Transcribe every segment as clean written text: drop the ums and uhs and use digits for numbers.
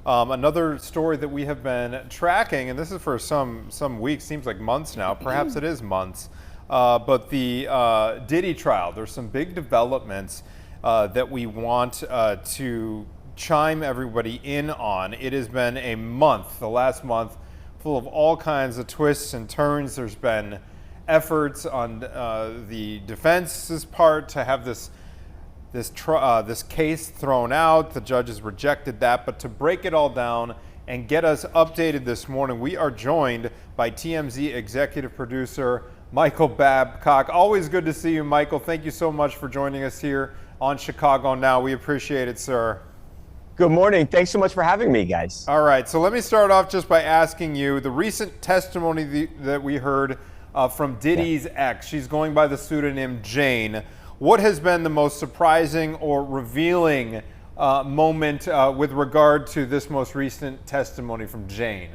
Another story that we have been tracking, and this is for some weeks, seems like months now, perhaps it is months, but the Diddy trial. There's some big developments that we want to chime everybody in on. It has been a month, the last month, full of all kinds of twists and turns. There's been efforts on the defense's part to have this case thrown out. The judges rejected that. But to break it all down and get us updated this morning, we are joined by TMZ executive producer Michael Babcock. Always good to see you, Michael. Thank you so much for joining us here on Chicago Now. We appreciate it, sir. Good morning. Thanks so much for having me, guys. All right. So let me start off just by asking you, the recent testimony that we heard from Diddy's ex, she's going by the pseudonym Jane. What has been the most surprising or revealing moment with regard to this most recent testimony from Jane?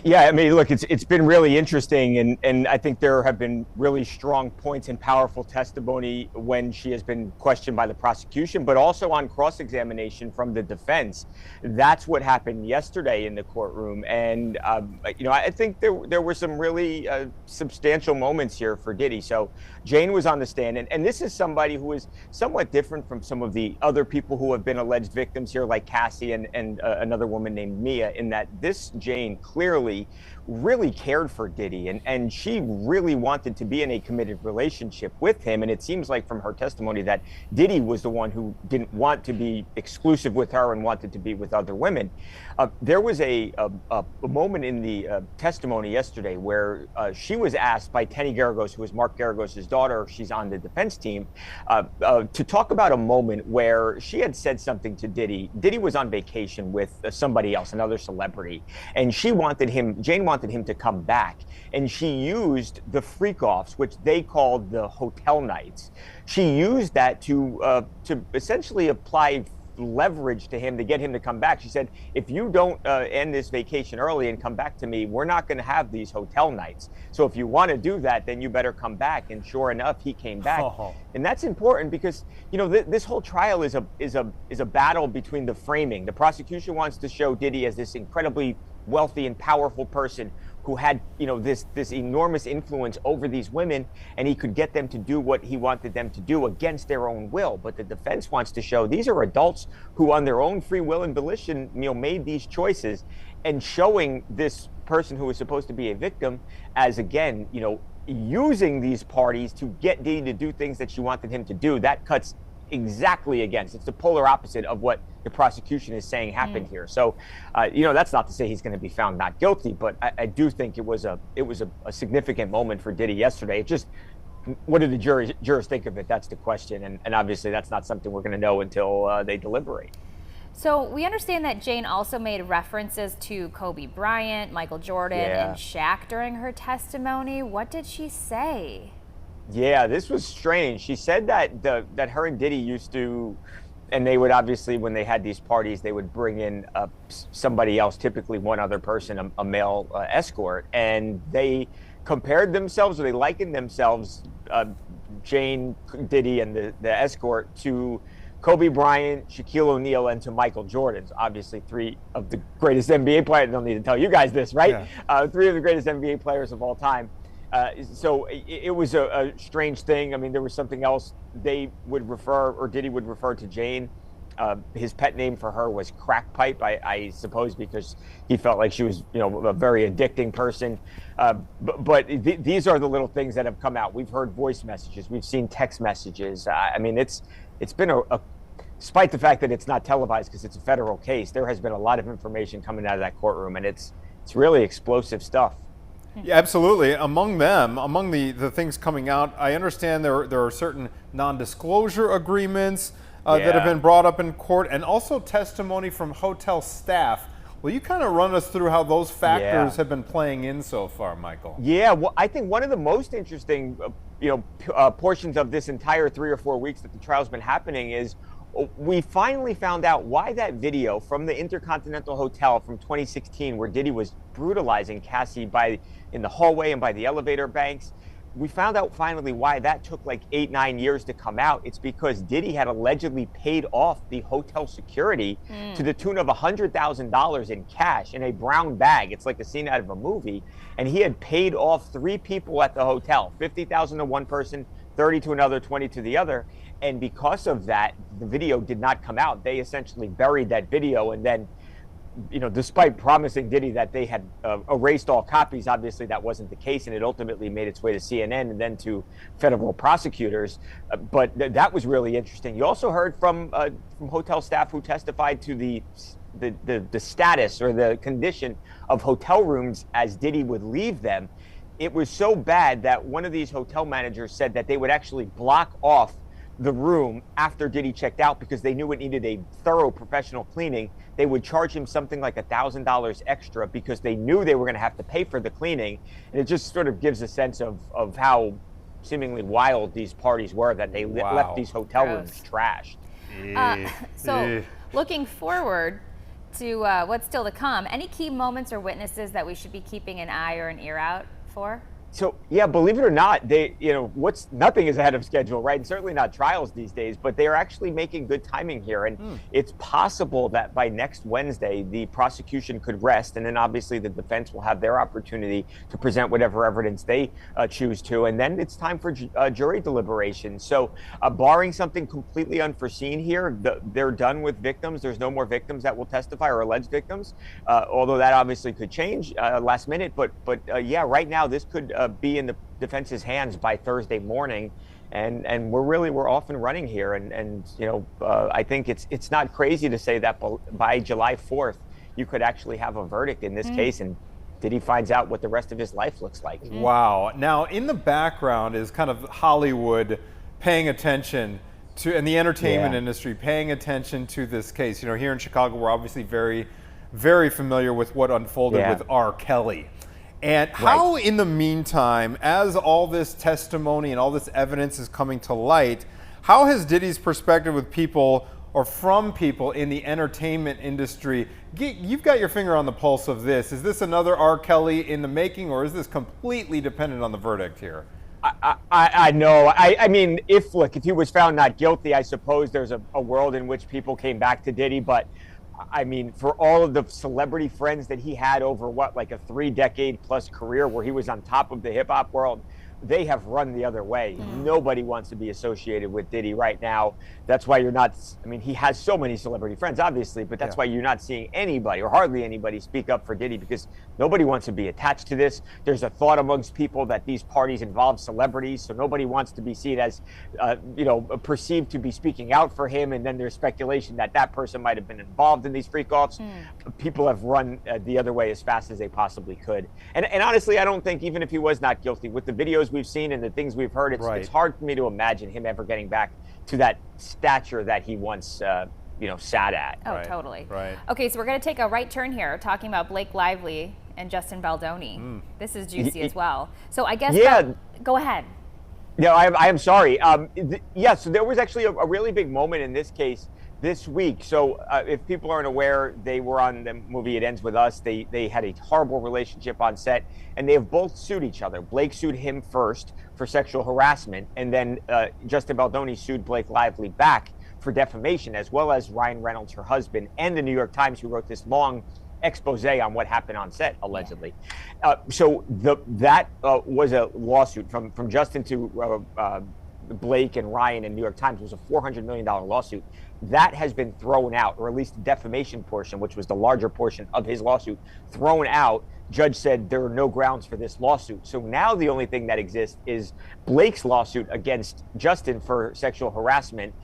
Yeah, I mean, look, it's been really interesting, and I think there have been really strong points and powerful testimony when she has been questioned by the prosecution, but also on cross-examination from the defense. That's what happened yesterday in the courtroom, and I think there were some really substantial moments here for Diddy. So Jane was on the stand, and this is somebody who is somewhat different from some of the other people who have been alleged victims here, like Cassie and another woman named Mia, in that this Jane clearly really cared for Diddy, and she really wanted to be in a committed relationship with him. And it seems like from her testimony that Diddy was the one who didn't want to be exclusive with her and wanted to be with other women. There was a moment in the testimony yesterday where she was asked by Tenny Garagos, who is Mark Garagos' daughter, she's on the defense team, to talk about a moment where she had said something to Diddy. Diddy was on vacation with somebody else, another celebrity, and Jane wanted him to come back, and she used the freak-offs, which they called the hotel nights. She used that to essentially apply leverage to him to get him to come back. She said, if you don't end this vacation early and come back to me, we're not going to have these hotel nights. So if you want to do that, then you better come back. And sure enough, he came back. And that's important because, this whole trial is a battle between the framing. The prosecution wants to show Diddy as this incredibly wealthy and powerful person who had, this enormous influence over these women, and he could get them to do what he wanted them to do against their own will. But the defense wants to show these are adults who, on their own free will and volition, made these choices, and showing this person who was supposed to be a victim as, again, using these parties to get Diddy to do things that she wanted him to do. That cuts exactly against. It's the polar opposite of what the prosecution is saying happened here. So, that's not to say he's going to be found not guilty, but I do think it was a significant moment for Diddy yesterday. It just, what do the jurors think of it? That's the question, and obviously that's not something we're going to know until they deliberate. So we understand that Jane also made references to Kobe Bryant, Michael Jordan, and Shaq during her testimony. What did she say? Yeah, this was strange. She said that that her and Diddy used to, and they would obviously, when they had these parties, they would bring in somebody else, typically one other person, a male escort, and they compared themselves, or they likened themselves, Jane, Diddy, and the escort, to Kobe Bryant, Shaquille O'Neal, and to Michael Jordan. Obviously, three of the greatest NBA players. I don't need to tell you guys this, right? Yeah. Three of the greatest NBA players of all time. So it was a strange thing. I mean, there was something else they would refer, or Diddy would refer to Jane. His pet name for her was Crack Pipe, I suppose, because he felt like she was, a very addicting person. But these are the little things that have come out. We've heard voice messages. We've seen text messages. I mean, it's been despite the fact that it's not televised because it's a federal case, there has been a lot of information coming out of that courtroom, and it's really explosive stuff. Yeah, absolutely. Among the things coming out, I understand there are certain non-disclosure agreements that have been brought up in court, and also testimony from hotel staff. Will you kind of run us through how those factors have been playing in so far, Michael? Yeah, well, I think one of the most interesting portions of this entire 3 or 4 weeks that the trial's been happening is we finally found out why that video from the Intercontinental Hotel from 2016, where Diddy was brutalizing Cassie in the hallway and by the elevator banks, we found out finally why that took like 8-9 years to come out. It's because Diddy had allegedly paid off the hotel security to the tune of $100,000 in cash in a brown bag. It's like a scene out of a movie. And he had paid off 3 people at the hotel, $50,000 to one person, 30 to another, 20 to the other. And because of that, the video did not come out. They essentially buried that video, and then, you know, despite promising Diddy that they had erased all copies, obviously that wasn't the case, and it ultimately made its way to CNN and then to federal prosecutors. But that was really interesting. You also heard from hotel staff who testified to the status or the condition of hotel rooms as Diddy would leave them. It was so bad that one of these hotel managers said that they would actually block off the room after Diddy checked out because they knew it needed a thorough professional cleaning. They would charge him something like $1,000 extra because they knew they were going to have to pay for the cleaning. And it just sort of gives a sense of how seemingly wild these parties were, that they left these hotel rooms trashed. So looking forward to what's still to come, any key moments or witnesses that we should be keeping an eye or an ear out for? So, yeah, believe it or not, nothing is ahead of schedule, right? And certainly not trials these days, but they are actually making good timing here. And it's possible that by next Wednesday, the prosecution could rest. And then obviously the defense will have their opportunity to present whatever evidence they choose to. And then it's time for jury deliberation. So barring something completely unforeseen here, they're done with victims. There's no more victims that will testify, or alleged victims, although that obviously could change last minute. But yeah, right now this could be in the defense's hands by Thursday morning, and we're off and running here. And I think it's not crazy to say that by July 4th you could actually have a verdict in this case, and Diddy finds out what the rest of his life looks like. Wow. Now, in the background is kind of Hollywood paying attention to, and the entertainment industry paying attention to this case. You know, here in Chicago, we're obviously very, very familiar with what unfolded with R. Kelly. And how, in the meantime, as all this testimony and all this evidence is coming to light, how has Diddy's perspective with people, or from people in the entertainment industry, you've got your finger on the pulse of this. Is this another R. Kelly in the making, or is this completely dependent on the verdict here? I know. I mean, if he was found not guilty, I suppose there's a world in which people came back to Diddy, but I mean, for all of the celebrity friends that he had over like a 3-decade-plus career where he was on top of the hip-hop world, they have run the other way. Nobody wants to be associated with Diddy right now. That's why you're not, I mean, he has so many celebrity friends, obviously, but that's why you're not seeing anybody, or hardly anybody, speak up for Diddy, because nobody wants to be attached to this. There's a thought amongst people that these parties involve celebrities, so nobody wants to be seen as, perceived to be speaking out for him, and then there's speculation that that person might have been involved in these freak-offs. People have run the other way as fast as they possibly could. And honestly, I don't think, even if he was not guilty, with the videos we've seen and the things we've heard, it's hard for me to imagine him ever getting back to that stature that he once sat at. Oh, totally. Okay, so we're going to take a right turn here, talking about Blake Lively and Justin Baldoni. This is juicy as well. So I guess go ahead. No, I am sorry. So there was actually a really big moment in this case this week. So if people aren't aware, they were on the movie It Ends With Us. They had a horrible relationship on set, and they have both sued each other. Blake sued him first for sexual harassment, and then Justin Baldoni sued Blake Lively back for defamation, as well as Ryan Reynolds, her husband, and the New York Times, who wrote this long expose on what happened on set, allegedly. So that was a lawsuit from Justin to Blake and Ryan and New York Times. Was a $400 million lawsuit. That has been thrown out, or at least the defamation portion, which was the larger portion of his lawsuit, thrown out. Judge said there are no grounds for this lawsuit. So now the only thing that exists is Blake's lawsuit against Justin for sexual harassment.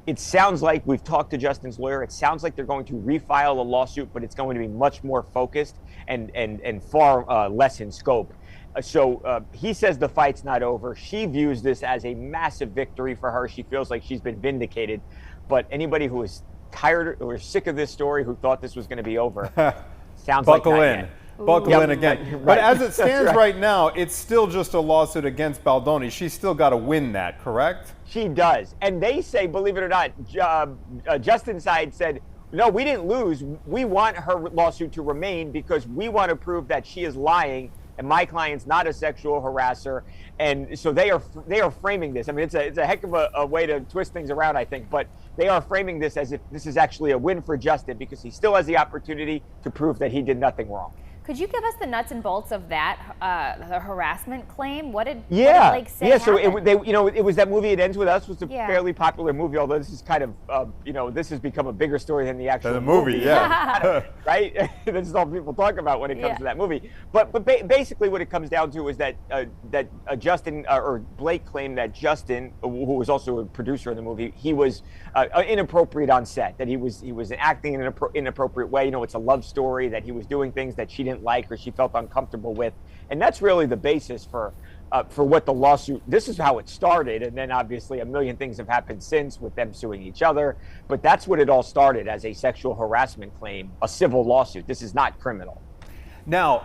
It sounds like, we've talked to Justin's lawyer, it sounds like they're going to refile a lawsuit, but it's going to be much more focused and far less in scope. So he says the fight's not over. She views this as a massive victory for her. She feels like she's been vindicated. But anybody who is tired or sick of this story, who thought this was going to be over, sounds like buckle in. Buckle in again. But as it stands right now, it's still just a lawsuit against Baldoni. She's still got to win that, correct? She does. And they say, believe it or not, Justin's side said, no, we didn't lose. We want her lawsuit to remain because we want to prove that she is lying and my client's not a sexual harasser. And so they are framing this. I mean, it's a heck of a way to twist things around, I think, but they are framing this as if this is actually a win for Justin because he still has the opportunity to prove that he did nothing wrong. Could you give us the nuts and bolts of that, the harassment claim? What did Blake say? Yeah, so it was that movie It Ends With Us was a Yeah. fairly popular movie, although this is kind of, this has become a bigger story than the actual movie. Yeah. Right? This is all people talk about when it comes to that movie. But basically what it comes down to is that Justin, or Blake claimed that Justin, who was also a producer in the movie, he was inappropriate on set, that he was acting in an inappropriate way. It's a love story, that he was doing things that she didn't like or she felt uncomfortable with. And that's really the basis for what the lawsuit, this is how it started. And then obviously a million things have happened since with them suing each other. But that's what it all started, as a sexual harassment claim, a civil lawsuit. This is not criminal. Now,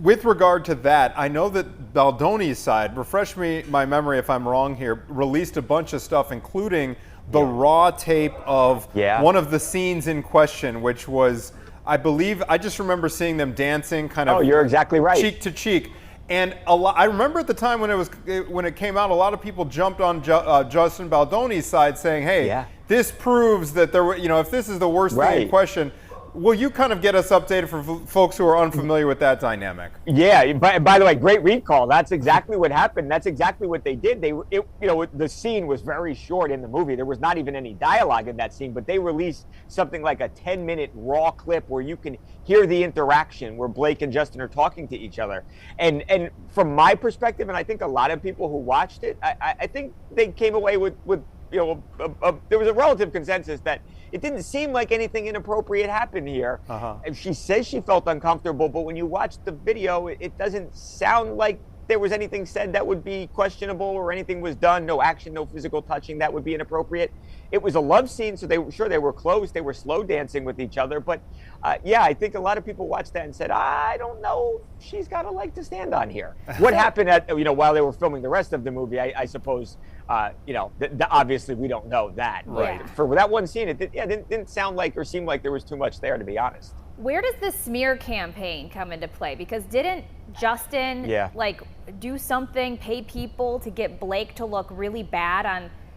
with regard to that, I know that Baldoni's side, refresh my memory if I'm wrong here, released a bunch of stuff, including the raw tape of one of the scenes in question, which was, I believe, I just remember seeing them dancing kind of you're exactly right. cheek to cheek. And I remember at the time when it came out, a lot of people jumped on Justin Baldoni's side saying, hey, this proves that there were, if this is the worst thing in question. Will you kind of get us updated for folks who are unfamiliar with that dynamic? Yeah, by the way, great recall. That's exactly what happened. That's exactly what they did. The scene was very short in the movie. There was not even any dialogue in that scene, but they released something like a 10-minute raw clip where you can hear the interaction where Blake and Justin are talking to each other. And from my perspective, and I think a lot of people who watched it, I think they came away with there was a relative consensus that it didn't seem like anything inappropriate happened here. And she says she felt uncomfortable, but when you watch the video, it doesn't sound like there was anything said that would be questionable or anything was done. No action, no physical touching that would be inappropriate. It was a love scene, so they were close. They were slow dancing with each other. But I think a lot of people watched that and said, I don't know, she's got a leg to stand on here. What happened while they were filming the rest of the movie, I suppose, obviously we don't know that. Right. But for that one scene, it didn't sound like or seem like there was too much there, to be honest. Where does the smear campaign come into play? Because didn't Justin do something, pay people to get Blake to look really bad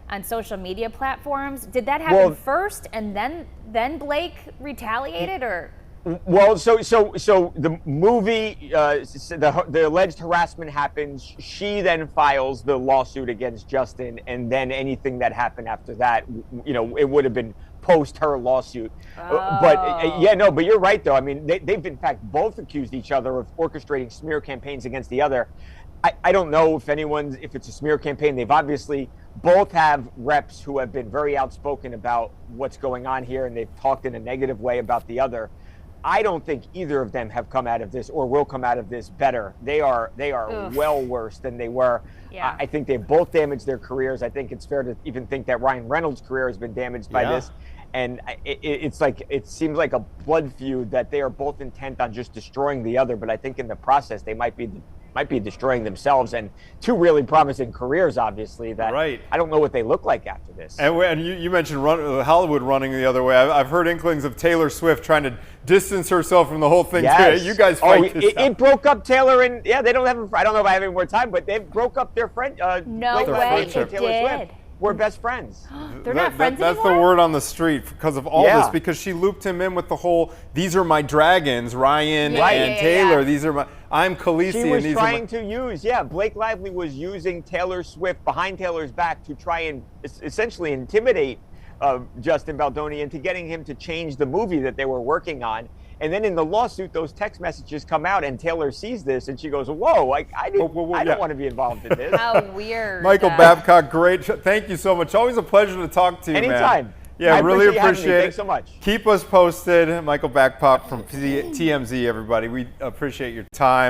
on social media platforms? Did that happen first and then Blake retaliated, or? Well, so the movie, the alleged harassment happens. She then files the lawsuit against Justin, and then anything that happened after that, it would have been post her lawsuit. But you're right though. I mean, they've in fact both accused each other of orchestrating smear campaigns against the other. I don't know if it's a smear campaign. They've obviously both have reps who have been very outspoken about what's going on here, and they've talked in a negative way about the other. I don't think either of them have come out of this or will come out of this better. They are well worse than they were. Yeah. I think they've both damaged their careers. I think it's fair to even think that Ryan Reynolds' career has been damaged by this. And it seems like a blood feud that they are both intent on just destroying the other. But I think in the process, they might be destroying themselves and two really promising careers, obviously, that I don't know what they look like after this. And you mentioned Hollywood running the other way. I've heard inklings of Taylor Swift trying to distance herself from the whole thing too. You guys fight this stuff. It broke up Taylor and they don't have. I don't know if I have any more time, but they broke up their friend. No way, they Taylor Swift. We're best friends. They're not friends That's anymore? the word on the street because of all this, because she looped him in with the whole, these are my dragons, Ryan and Taylor. These are I'm Khaleesi. She was trying to use, Blake Lively was using Taylor Swift behind Taylor's back to try and essentially intimidate Justin Baldoni into getting him to change the movie that they were working on. And then in the lawsuit, those text messages come out, and Taylor sees this, and she goes, "Whoa! I don't want to be involved in this." How weird! Michael Babcock, great. Thank you so much. Always a pleasure to talk to you, Anytime. Man. Yeah, I really appreciate it. Thanks so much. Keep us posted. Michael Babcock from TMZ, everybody. We appreciate your time.